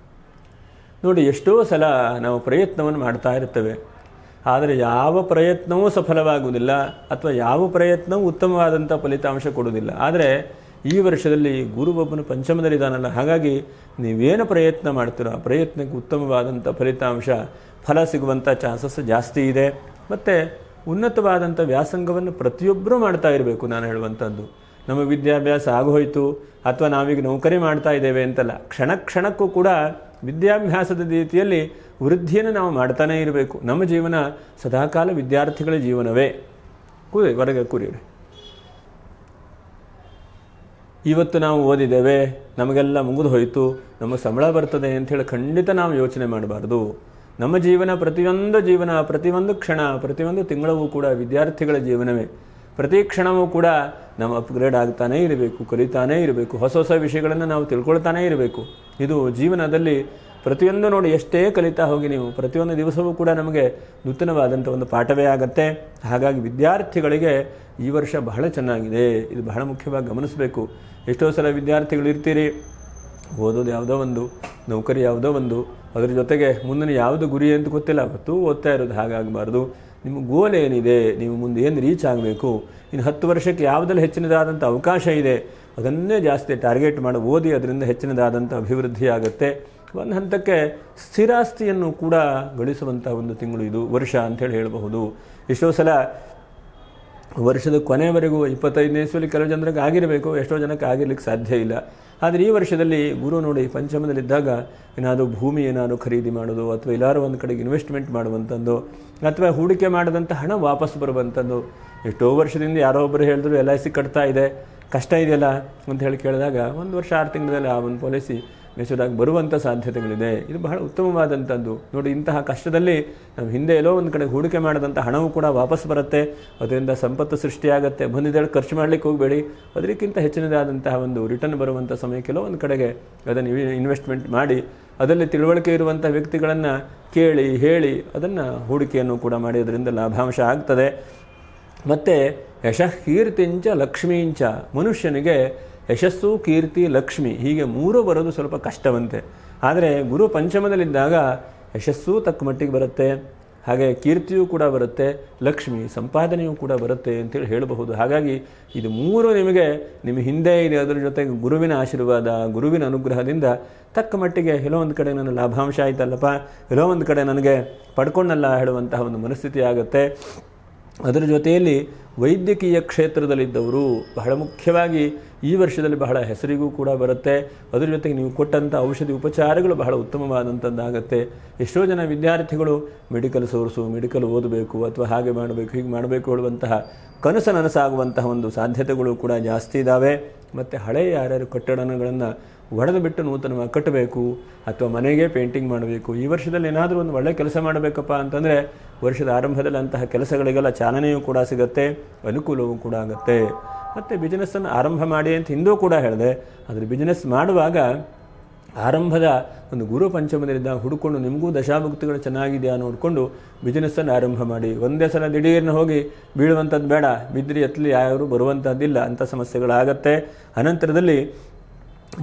ನೋಡಿ, ಎಷ್ಟೋ ಸಲ ನಾವು ಪ್ರಯತ್ನವನ್ನು ಮಾಡ್ತಾ ಇರ್ತೇವೆ, ಆದರೆ ಯಾವ ಪ್ರಯತ್ನವೂ ಸಫಲವಾಗುವುದಿಲ್ಲ ಅಥವಾ ಯಾವ ಪ್ರಯತ್ನವೂ ಉತ್ತಮವಾದಂಥ ಫಲಿತಾಂಶ ಕೊಡುವುದಿಲ್ಲ. ಆದರೆ ಈ ವರ್ಷದಲ್ಲಿ ಗುರುವೊಬ್ಬನು ಪಂಚಮದಲ್ಲಿದ್ದಾನಲ್ಲ, ಹಾಗಾಗಿ ನೀವೇನು ಪ್ರಯತ್ನ ಮಾಡ್ತೀರೋ ಆ ಪ್ರಯತ್ನಕ್ಕೆ ಉತ್ತಮವಾದಂಥ ಫಲಿತಾಂಶ ಫಲ ಸಿಗುವಂಥ ಚಾನ್ಸಸ್ ಜಾಸ್ತಿ ಇದೆ. ಮತ್ತು ಉನ್ನತವಾದಂಥ ವ್ಯಾಸಂಗವನ್ನು ಪ್ರತಿಯೊಬ್ಬರೂ ಮಾಡ್ತಾ ಇರಬೇಕು. ನಾನು ಹೇಳುವಂಥದ್ದು, ನಮ್ಮ ವಿದ್ಯಾಭ್ಯಾಸ ಆಗೋಯ್ತು ಅಥವಾ ನಾವೀಗ ನೌಕರಿ ಮಾಡ್ತಾ ಇದ್ದೇವೆ ಅಂತಲ್ಲ, ಕ್ಷಣ ಕ್ಷಣಕ್ಕೂ ಕೂಡ ವಿದ್ಯಾಭ್ಯಾಸದ ರೀತಿಯಲ್ಲಿ ವೃದ್ಧಿಯನ್ನು ನಾವು ಮಾಡ್ತಾನೇ ಇರಬೇಕು. ನಮ್ಮ ಜೀವನ ಸದಾಕಾಲ ವಿದ್ಯಾರ್ಥಿಗಳ ಜೀವನವೇ. ಹೊರಗೆ ಕೂರಿರಿ. ಇವತ್ತು ನಾವು ಓದಿದ್ದೇವೆ, ನಮಗೆಲ್ಲ ಮುಗಿದು ಹೋಯಿತು, ನಮಗೆ ಸಂಬಳ ಬರ್ತದೆ ಅಂಥೇಳಿ ಖಂಡಿತ ನಾವು ಯೋಚನೆ ಮಾಡಬಾರ್ದು. ನಮ್ಮ ಜೀವನ ಪ್ರತಿಯೊಂದು ಕ್ಷಣ, ಪ್ರತಿಯೊಂದು ತಿಂಗಳವೂ ಕೂಡ ವಿದ್ಯಾರ್ಥಿಗಳ ಜೀವನವೇ. ಪ್ರತಿ ಕ್ಷಣವೂ ಕೂಡ ನಾವು ಅಪ್ಗ್ರೇಡ್ ಆಗ್ತಾನೇ ಇರಬೇಕು, ಕಲಿತಾನೇ ಇರಬೇಕು, ಹೊಸ ಹೊಸ ವಿಷಯಗಳನ್ನು ನಾವು ತಿಳ್ಕೊಳ್ತಾನೇ ಇರಬೇಕು. ಇದು ಜೀವನದಲ್ಲಿ ಪ್ರತಿಯೊಂದು ನೋಡಿ, ಎಷ್ಟೇ ಕಲಿತಾ ಹೋಗಿ ನೀವು ಪ್ರತಿಯೊಂದು ದಿವಸವೂ ಕೂಡ ನಮಗೆ ನೂತನವಾದಂಥ ಒಂದು ಪಾಠವೇ ಆಗುತ್ತೆ. ಹಾಗಾಗಿ ವಿದ್ಯಾರ್ಥಿಗಳಿಗೆ ಈ ವರ್ಷ ಬಹಳ ಚೆನ್ನಾಗಿದೆ. ಇದು ಬಹಳ ಮುಖ್ಯವಾಗಿ ಗಮನಿಸಬೇಕು. ಎಷ್ಟೋ ಸಲ ವಿದ್ಯಾರ್ಥಿಗಳು ಇರ್ತೀರಿ, ಓದೋದು ಯಾವುದೋ ಒಂದು, ನೌಕರಿ ಯಾವುದೋ ಒಂದು, ಅದರ ಜೊತೆಗೆ ಮುಂದಿನ ಯಾವುದು ಗುರಿ ಅಂತ ಗೊತ್ತಿಲ್ಲ, ಅವತ್ತು ಓದ್ತಾ ಇರೋದು. ಹಾಗಾಗಬಾರ್ದು. ನಿಮ್ಮ ಗೋಲ್ ಏನಿದೆ, ನೀವು ಮುಂದೆ ಏನು ರೀಚ್ ಆಗಬೇಕು, ಇನ್ನು 10 ವರ್ಷಕ್ಕೆ ಯಾವುದೆಲ್ಲ ಹೆಚ್ಚಿನದಾದಂಥ ಅವಕಾಶ ಇದೆ ಅದನ್ನೇ ಜಾಸ್ತಿ ಟಾರ್ಗೆಟ್ ಮಾಡಿ ಓದಿ, ಅದರಿಂದ ಹೆಚ್ಚಿನದಾದಂಥ ಅಭಿವೃದ್ಧಿ ಆಗುತ್ತೆ. ಒಂದು ಹಂತಕ್ಕೆ ಸ್ಥಿರಾಸ್ತಿಯನ್ನು ಕೂಡ ಗಳಿಸುವಂಥ ಒಂದು ತಿಂಗಳು ಇದು ವರ್ಷ ಅಂಥೇಳಿ ಹೇಳಬಹುದು. ಎಷ್ಟೋ ಸಲ ವರ್ಷದ ಕೊನೆವರೆಗೂ 25ನೇ ಇಸ್ವಿಯಲ್ಲಿ ಕೆಲವು ಜನರಿಗೆ ಆಗಿರಬೇಕು, ಎಷ್ಟೋ ಜನಕ್ಕೆ ಆಗಿರ್ಲಿಕ್ಕೆ ಸಾಧ್ಯ ಇಲ್ಲ. ಆದರೆ ಈ ವರ್ಷದಲ್ಲಿ ಗುರು ನೋಡಿ ಪಂಚಮದಲ್ಲಿದ್ದಾಗ ಏನಾದರೂ ಭೂಮಿ ಏನಾದರೂ ಖರೀದಿ ಮಾಡೋದು ಅಥವಾ ಎಲ್ಲಾರು ಒಂದು ಕಡೆಗೆ ಇನ್ವೆಸ್ಟ್ಮೆಂಟ್ ಮಾಡುವಂಥದ್ದು ಅಥವಾ ಹೂಡಿಕೆ ಮಾಡಿದಂಥ ಹಣ ವಾಪಸ್ ಬರುವಂಥದ್ದು. ಎಷ್ಟೋ ವರ್ಷದಿಂದ ಯಾರೋ ಒಬ್ಬರು ಹೇಳಿದ್ರು LIC ಕಟ್ತಾ ಇದೆ, ಕಷ್ಟ ಇದೆಯಲ್ಲ ಅಂತ ಹೇಳಿ ಕೇಳಿದಾಗ 1 ವರ್ಷ 6 ತಿಂಗಳಲ್ಲಿ ಆ ಒಂದು ಪಾಲಿಸಿ ಮೆಚೂರಾಗಿ ಬರುವಂಥ ಸಾಧ್ಯತೆಗಳಿದೆ. ಇದು ಬಹಳ ಉತ್ತಮವಾದಂಥದ್ದು. ನೋಡಿ, ಇಂತಹ ಕಷ್ಟದಲ್ಲಿ ನಾವು ಹಿಂದೆ ಎಲ್ಲೋ ಒಂದು ಕಡೆ ಹೂಡಿಕೆ ಮಾಡಿದಂಥ ಹಣವೂ ಕೂಡ ವಾಪಸ್ ಬರುತ್ತೆ, ಅದರಿಂದ ಸಂಪತ್ತು ಸೃಷ್ಟಿಯಾಗುತ್ತೆ. ಬಂದಿದ್ದೇಳಿ ಖರ್ಚು ಮಾಡಲಿಕ್ಕೆ ಹೋಗಬೇಡಿ, ಅದಕ್ಕಿಂತ ಹೆಚ್ಚಿನದಾದಂತಹ ಒಂದು ರಿಟರ್ನ್ ಬರುವಂಥ ಸಮಯಕ್ಕೆಲ್ಲೋ ಒಂದು ಕಡೆಗೆ ಅದನ್ನು ಇನ್ವೆಸ್ಟ್ಮೆಂಟ್ ಮಾಡಿ, ಅದರಲ್ಲಿ ತಿಳುವಳಿಕೆ ಇರುವಂಥ ವ್ಯಕ್ತಿಗಳನ್ನು ಕೇಳಿ ಹೇಳಿ ಅದನ್ನು ಹೂಡಿಕೆಯನ್ನು ಕೂಡ ಮಾಡಿ, ಅದರಿಂದ ಲಾಭಾಂಶ ಆಗ್ತದೆ. ಮತ್ತು ಯಶಃ ಕೀರ್ತಿಂಚ ಲಕ್ಷ್ಮೀಂಚ, ಮನುಷ್ಯನಿಗೆ ಯಶಸ್ಸು, ಕೀರ್ತಿ, ಲಕ್ಷ್ಮಿ ಹೀಗೆ 3 ಬರೋದು ಸ್ವಲ್ಪ ಕಷ್ಟವಂತೆ. ಆದರೆ ಗುರು ಪಂಚಮದಲ್ಲಿದ್ದಾಗ ಯಶಸ್ಸು ತಕ್ಕ ಮಟ್ಟಿಗೆ ಬರುತ್ತೆ, ಹಾಗೆ ಕೀರ್ತಿಯೂ ಕೂಡ ಬರುತ್ತೆ, ಲಕ್ಷ್ಮಿ ಸಂಪಾದನೆಯೂ ಕೂಡ ಬರುತ್ತೆ ಅಂತೇಳಿ ಹೇಳಬಹುದು. ಹಾಗಾಗಿ ಇದು 3 ನಿಮಗೆ ನಿಮ್ಮ ಹಿಂದೆ ಇದೆ. ಅದರ ಜೊತೆಗೆ ಗುರುವಿನ ಆಶೀರ್ವಾದ, ಗುರುವಿನ ಅನುಗ್ರಹದಿಂದ ತಕ್ಕ ಮಟ್ಟಿಗೆ ಎಲ್ಲೋ ಒಂದು ಕಡೆ ನನ್ನ ಲಾಭಾಂಶ ಆಯ್ತಲ್ಲಪ್ಪ, ಎಲ್ಲೋ ಒಂದು ಕಡೆ ನನಗೆ ಪಡ್ಕೊಂಡಲ್ಲ ಹೇಳುವಂತಹ ಒಂದು ಮನಸ್ಥಿತಿ ಆಗುತ್ತೆ. ಅದರ ಜೊತೆಯಲ್ಲಿ ವೈದ್ಯಕೀಯ ಕ್ಷೇತ್ರದಲ್ಲಿದ್ದವರು ಬಹಳ ಮುಖ್ಯವಾಗಿ ಈ ವರ್ಷದಲ್ಲಿ ಬಹಳ ಹೆಸರಿಗೂ ಕೂಡ ಬರುತ್ತೆ. ಅದರ ಜೊತೆಗೆ ನೀವು ಕೊಟ್ಟಂಥ ಔಷಧಿ ಉಪಚಾರಗಳು ಬಹಳ ಉತ್ತಮವಾದಂಥದ್ದಾಗುತ್ತೆ. ಎಷ್ಟೋ ಜನ ವಿದ್ಯಾರ್ಥಿಗಳು ಮೆಡಿಕಲ್ ಸೋರ್ಸು, ಮೆಡಿಕಲ್ ಓದಬೇಕು ಅಥವಾ ಹಾಗೆ ಮಾಡಬೇಕು ಹೀಗೆ ಮಾಡಬೇಕು ಹೇಳುವಂತಹ ಕನಸು ನನಸಾಗುವಂತಹ ಒಂದು ಸಾಧ್ಯತೆಗಳು ಕೂಡ ಜಾಸ್ತಿ ಇದ್ದಾವೆ. ಮತ್ತು ಹಳೆಯ ಯಾರ್ಯಾರು ಕಟ್ಟಡಗಳನ್ನು ಒಡೆದು ಬಿಟ್ಟು ನೂತನವಾಗಿ ಕಟ್ಟಬೇಕು ಅಥವಾ ಮನೆಗೆ ಪೇಂಟಿಂಗ್ ಮಾಡಬೇಕು. ಈ ವರ್ಷದಲ್ಲಿ ಏನಾದರೂ ಒಂದು ಒಳ್ಳೆಯ ಕೆಲಸ ಮಾಡಬೇಕಪ್ಪ ಅಂತಂದರೆ ವರ್ಷದ ಆರಂಭದಲ್ಲಿ ಅಂತಹ ಕೆಲಸಗಳಿಗೆಲ್ಲ ಚಾಲನೆಯೂ ಕೂಡ ಸಿಗುತ್ತೆ, ಅನುಕೂಲವೂ ಕೂಡ ಆಗುತ್ತೆ. ಮತ್ತು ಬಿಸ್ನೆಸ್ಸನ್ನು ಆರಂಭ ಮಾಡಿ ಅಂತ ಹಿಂದೂ ಕೂಡ ಹೇಳಿದೆ. ಆದರೆ ಬಿಸ್ನೆಸ್ ಮಾಡುವಾಗ ಆರಂಭದ ಒಂದು ಗುರು ಪಂಚಮದಿಂದ ಹುಡ್ಕೊಂಡು ನಿಮಗೂ ದಶಾಭುಕ್ತಿಗಳು ಚೆನ್ನಾಗಿದೆಯಾ ನೋಡಿಕೊಂಡು ಬಿಸ್ನೆಸ್ಸನ್ನು ಆರಂಭ ಮಾಡಿ. ಒಂದೇ ಸಲ ದಿಢೀರ್ನ ಹೋಗಿ ಬೀಳುವಂಥದ್ದು ಬೇಡ, ಬಿದ್ದರೆ ಎತ್ತಲಿ ಯಾರು ಬರುವಂಥದ್ದಿಲ್ಲ, ಅಂಥ ಸಮಸ್ಯೆಗಳಾಗತ್ತೆ. ಅನಂತರದಲ್ಲಿ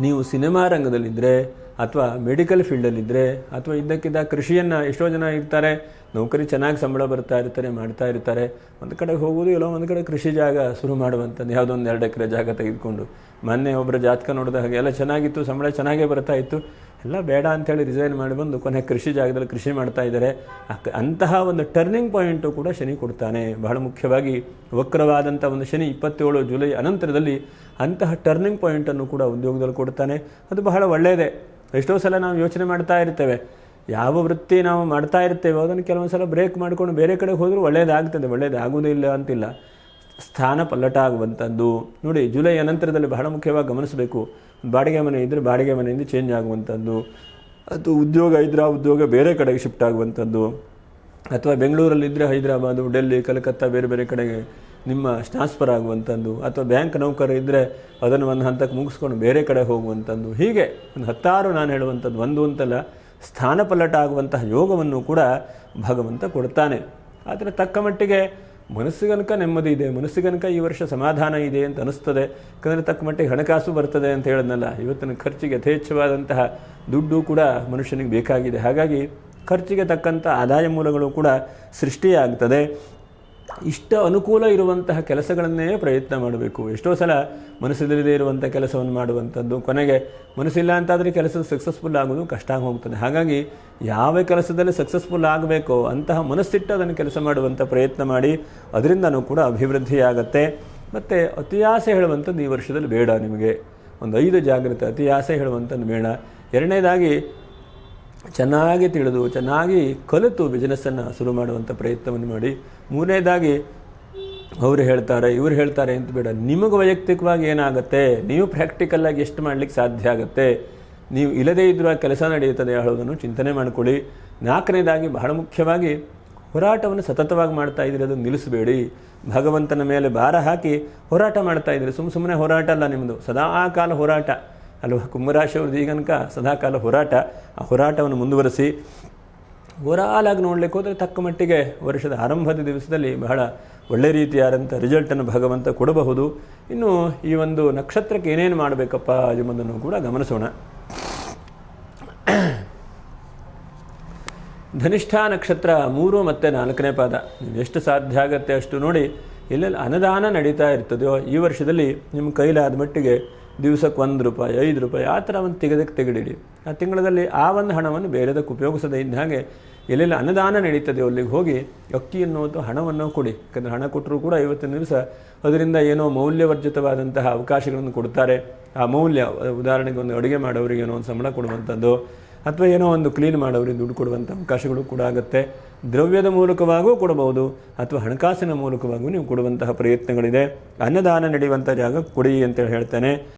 ನೀವು ಸಿನಿಮಾ ರಂಗದಲ್ಲಿದ್ದರೆ ಅಥವಾ ಮೆಡಿಕಲ್ ಫೀಲ್ಡಲ್ಲಿದ್ದರೆ ಅಥವಾ ಇದ್ದಕ್ಕಿದ್ದ ಕೃಷಿಯನ್ನು ಎಷ್ಟೋ ಜನ ಇರ್ತಾರೆ, ನೌಕರಿ ಚೆನ್ನಾಗಿ ಸಂಬಳ ಬರ್ತಾ ಇರ್ತಾರೆ, ಮಾಡ್ತಾ ಇರ್ತಾರೆ. ಒಂದು ಕಡೆ ಹೋಗೋದು, ಎಲ್ಲೋ ಒಂದು ಕಡೆ ಕೃಷಿ ಜಾಗ ಶುರು ಮಾಡುವಂಥದ್ದು, ಯಾವುದೋ ಒಂದು 2 ಎಕರೆ ಜಾಗ ತೆಗೆದುಕೊಂಡು. ಮೊನ್ನೆ ಒಬ್ಬರ ಜಾತಕ ನೋಡಿದ ಹಾಗೆ ಎಲ್ಲ ಚೆನ್ನಾಗಿತ್ತು, ಸಂಬಳ ಚೆನ್ನಾಗೇ ಬರ್ತಾ ಇತ್ತು, ಎಲ್ಲ ಬೇಡ ಅಂಥೇಳಿ ರಿಸೈನ್ ಮಾಡಿ ಬಂದು ಕೊನೆ ಕೃಷಿ ಜಾಗದಲ್ಲಿ ಕೃಷಿ ಮಾಡ್ತಾ ಇದ್ದಾರೆ. ಅಂತಹ ಒಂದು ಟರ್ನಿಂಗ್ ಪಾಯಿಂಟು ಕೂಡ ಶನಿ ಕೊಡ್ತಾನೆ. ಬಹಳ ಮುಖ್ಯವಾಗಿ ವಕ್ರವಾದಂಥ ಒಂದು ಶನಿ 27 ಜುಲೈ ಅನಂತರದಲ್ಲಿ ಅಂತಹ ಟರ್ನಿಂಗ್ ಪಾಯಿಂಟನ್ನು ಕೂಡ ಉದ್ಯೋಗದಲ್ಲಿ ಕೊಡ್ತಾನೆ. ಅದು ಬಹಳ ಒಳ್ಳೆಯದೇ. ಎಷ್ಟೋ ಸಲ ನಾವು ಯೋಚನೆ ಮಾಡ್ತಾ ಇರ್ತೇವೆ, ಯಾವ ವೃತ್ತಿ ನಾವು ಮಾಡ್ತಾ ಇರ್ತೇವೋ ಅದನ್ನು ಕೆಲವೊಂದು ಸಲ ಬ್ರೇಕ್ ಮಾಡಿಕೊಂಡು ಬೇರೆ ಕಡೆ ಹೋದರೂ ಒಳ್ಳೆಯದಾಗ್ತದೆ, ಒಳ್ಳೆಯದಾಗುವುದಿಲ್ಲ ಅಂತಿಲ್ಲ. ಸ್ಥಾನ ಪಲ್ಲಟ ಆಗುವಂಥದ್ದು ನೋಡಿ, ಜುಲೈ ಅನಂತರದಲ್ಲಿ ಬಹಳ ಮುಖ್ಯವಾಗಿ ಗಮನಿಸಬೇಕು. ಬಾಡಿಗೆ ಮನೆ ಇದ್ದರೆ ಬಾಡಿಗೆ ಮನೆಯಿಂದ ಚೇಂಜ್ ಆಗುವಂಥದ್ದು, ಅಥವಾ ಉದ್ಯೋಗ ಇದ್ದರೆ ಆ ಉದ್ಯೋಗ ಬೇರೆ ಕಡೆಗೆ ಶಿಫ್ಟ್ ಆಗುವಂಥದ್ದು, ಅಥವಾ ಬೆಂಗಳೂರಲ್ಲಿದ್ದರೆ ಹೈದರಾಬಾದು, ಡೆಲ್ಲಿ, ಕಲ್ಕತ್ತಾ ಬೇರೆ ಬೇರೆ ಕಡೆಗೆ ನಿಮ್ಮ ಟ್ರಾನ್ಸ್ಫರ್ ಆಗುವಂಥದ್ದು, ಅಥವಾ ಬ್ಯಾಂಕ್ ನೌಕರ ಇದ್ದರೆ ಅದನ್ನು ಒಂದು ಹಂತಕ್ಕೆ ಮುಗಿಸ್ಕೊಂಡು ಬೇರೆ ಕಡೆ ಹೋಗುವಂಥದ್ದು. ಹೀಗೆ ಒಂದು 10 ನಾನು ಹೇಳುವಂಥದ್ದು, ಒಂದು ಅಂತಲ್ಲ, ಸ್ಥಾನ ಪಲ್ಲಟ ಆಗುವಂತಹ ಯೋಗವನ್ನು ಕೂಡ ಭಗವಂತ ಕೊಡ್ತಾನೆ. ಆದರೆ ತಕ್ಕ ಮಟ್ಟಿಗೆ ಮನಸ್ಸಿಗನಕ ನೆಮ್ಮದಿ ಇದೆ, ಮನಸ್ಸಿಗನಕ ಈ ವರ್ಷ ಸಮಾಧಾನ ಇದೆ ಅಂತ ಅನಿಸ್ತದೆ. ಯಾಕಂದರೆ ತಕ್ಕ ಮಟ್ಟಿಗೆ ಹಣಕಾಸು ಬರ್ತದೆ ಅಂತ ಹೇಳಿದ್ನಲ್ಲ, ಇವತ್ತಿನ ಖರ್ಚಿಗೆ ಯಥೇಚ್ಛವಾದಂತಹ ದುಡ್ಡು ಕೂಡ ಮನುಷ್ಯನಿಗೆ ಬೇಕಾಗಿದೆ. ಹಾಗಾಗಿ ಖರ್ಚಿಗೆ ತಕ್ಕಂಥ ಆದಾಯ ಮೂಲಗಳು ಕೂಡ ಸೃಷ್ಟಿಯಾಗ್ತದೆ. ಇಷ್ಟ ಅನುಕೂಲ ಇರುವಂತಹ ಕೆಲಸಗಳನ್ನೇ ಪ್ರಯತ್ನ ಮಾಡಬೇಕು. ಎಷ್ಟೋ ಸಲ ಮನಸ್ಸಿಲ್ಲದೆ ಇರುವಂಥ ಕೆಲಸವನ್ನು ಮಾಡುವಂಥದ್ದು, ಕೊನೆಗೆ ಮನಸ್ಸಿಲ್ಲ ಅಂತಾದರೆ ಕೆಲಸ ಸಕ್ಸಸ್ಫುಲ್ ಆಗೋದು ಕಷ್ಟ ಆಗಿ ಹೋಗ್ತದೆ. ಹಾಗಾಗಿ ಯಾವ ಕೆಲಸದಲ್ಲಿ ಸಕ್ಸಸ್ಫುಲ್ ಆಗಬೇಕೋ ಅಂತಹ ಮನಸ್ಸಿಟ್ಟು ಅದನ್ನು ಕೆಲಸ ಮಾಡುವಂಥ ಪ್ರಯತ್ನ ಮಾಡಿ, ಅದರಿಂದನೂ ಕೂಡ ಅಭಿವೃದ್ಧಿ ಆಗುತ್ತೆ. ಮತ್ತು ಅತಿಯಾಸೆ ಹೇಳುವಂಥದ್ದು ಈ ವರ್ಷದಲ್ಲಿ ಬೇಡ. ನಿಮಗೆ ಒಂದು 5 ಜಾಗ್ರತೆ. ಅತಿಯಾಸೆ ಹೇಳುವಂಥದ್ದು ಬೇಡ. ಎರಡನೇದಾಗಿ ಚೆನ್ನಾಗಿ ತಿಳಿದು ಚೆನ್ನಾಗಿ ಕಲಿತು ಬಿಸ್ನೆಸ್ಸನ್ನು ಶುರು ಮಾಡುವಂಥ ಪ್ರಯತ್ನವನ್ನು ಮಾಡಿ. ಮೂರನೇದಾಗಿ ಅವರು ಹೇಳ್ತಾರೆ ಇವರು ಹೇಳ್ತಾರೆ ಅಂತ ಬೇಡ, ನಿಮಗೆ ವೈಯಕ್ತಿಕವಾಗಿ ಏನಾಗುತ್ತೆ, ನೀವು ಪ್ರಾಕ್ಟಿಕಲ್ಲಾಗಿ ಎಷ್ಟು ಮಾಡಲಿಕ್ಕೆ ಸಾಧ್ಯ ಆಗುತ್ತೆ, ನೀವು ಇಲ್ಲದೇ ಇದ್ದರೂ ಆ ಕೆಲಸ ನಡೆಯುತ್ತದೆ ಹೇಳೋದನ್ನು ಚಿಂತನೆ ಮಾಡಿಕೊಳ್ಳಿ. ನಾಲ್ಕನೇದಾಗಿ ಬಹಳ ಮುಖ್ಯವಾಗಿ ಹೋರಾಟವನ್ನು ಸತತವಾಗಿ ಮಾಡ್ತಾ ಇದ್ದೀರಿ, ಅದನ್ನು ನಿಲ್ಲಿಸಬೇಡಿ. ಭಗವಂತನ ಮೇಲೆ ಭಾರ ಹಾಕಿ ಹೋರಾಟ ಮಾಡ್ತಾ ಇದ್ದೀರಿ. ಸುಮ್ಮನೆ ಹೋರಾಟ ಅಲ್ಲ ನಿಮ್ಮದು, ಸದಾ ಕಾಲ ಹೋರಾಟ ಅಲ್ವಾ. ಕುಂಭರಾಶಿಯವ್ರದ್ದು ಈಗನಕ ಸದಾಕಾಲ ಹೋರಾಟ. ಆ ಹೋರಾಟವನ್ನು ಮುಂದುವರಿಸಿ ಓವರಾಲಾಗಿ ನೋಡಲಿಕ್ಕೆ ಹೋದರೆ ತಕ್ಕ ಮಟ್ಟಿಗೆ ವರ್ಷದ ಆರಂಭದ ದಿವಸದಲ್ಲಿ ಬಹಳ ಒಳ್ಳೆ ರೀತಿಯಾದಂಥ ರಿಸಲ್ಟನ್ನು ಭಗವಂತ ಕೊಡಬಹುದು. ಇನ್ನು ಈ ಒಂದು ನಕ್ಷತ್ರಕ್ಕೆ ಏನೇನು ಮಾಡಬೇಕಪ್ಪ ಎಂಬುದನ್ನು ಕೂಡ ಗಮನಿಸೋಣ. ಧನಿಷ್ಠಾ ನಕ್ಷತ್ರ 3 ಮತ್ತು 4ನೇ ಪಾದ. ನೀವು ಎಷ್ಟು ಸಾಧ್ಯ ಆಗುತ್ತೆ ಅಷ್ಟು ನೋಡಿ. ಎಲ್ಲೆಲ್ಲಿ ಅನ್ನದಾನ ನಡೀತಾ ಇರ್ತದೆಯೋ ಈ ವರ್ಷದಲ್ಲಿ ನಿಮ್ಮ ಕೈಲಾದ ಮಟ್ಟಿಗೆ ದಿವಸಕ್ಕೆ ₹1, ₹5 ಆ ಥರ ಒಂದು ತೆಗೆದಿಡಿ. ಆ ತಿಂಗಳಲ್ಲಿ ಆ ಒಂದು ಹಣವನ್ನು ಬೇರೆದಕ್ಕೆ ಉಪಯೋಗಿಸದೇ ಇದ್ದ ಹಾಗೆ ಎಲ್ಲೆಲ್ಲಿ ಅನ್ನದಾನ ನಡೀತದೆಯೋ ಅಲ್ಲಿಗೆ ಹೋಗಿ ಅಕ್ಕಿಯನ್ನು ಅಥವಾ ಹಣವನ್ನು ಕೊಡಿ. ಯಾಕಂದರೆ ಹಣ ಕೊಟ್ಟರೂ ಕೂಡ ಇವತ್ತಿನ ದಿವಸ ಅದರಿಂದ ಏನೋ ಮೌಲ್ಯವರ್ಜಿತವಾದಂತಹ ಅವಕಾಶಗಳನ್ನು ಕೊಡ್ತಾರೆ. ಆ ಮೌಲ್ಯ, ಉದಾಹರಣೆಗೆ ಒಂದು ಅಡುಗೆ ಮಾಡೋರಿಗೆ ಏನೋ ಒಂದು ಸಂಬಳ ಕೊಡುವಂಥದ್ದು, ಅಥವಾ ಏನೋ ಒಂದು ಕ್ಲೀನ್ ಮಾಡೋರಿಗೆ ದುಡ್ಡು ಕೊಡುವಂಥ ಅವಕಾಶಗಳು ಕೂಡ ಆಗುತ್ತೆ. ದ್ರವ್ಯದ ಮೂಲಕವಾಗೂ ಕೊಡಬಹುದು, ಅಥವಾ ಹಣಕಾಸಿನ ಮೂಲಕವಾಗೂ ನೀವು ಕೊಡುವಂತಹ ಪ್ರಯತ್ನಗಳಿದೆ. ಅನ್ನದಾನ ನಡೆಯುವಂಥ ಜಾಗ ಕೊಡಿ ಅಂತೇಳಿ ಹೇಳ್ತಾನೆ.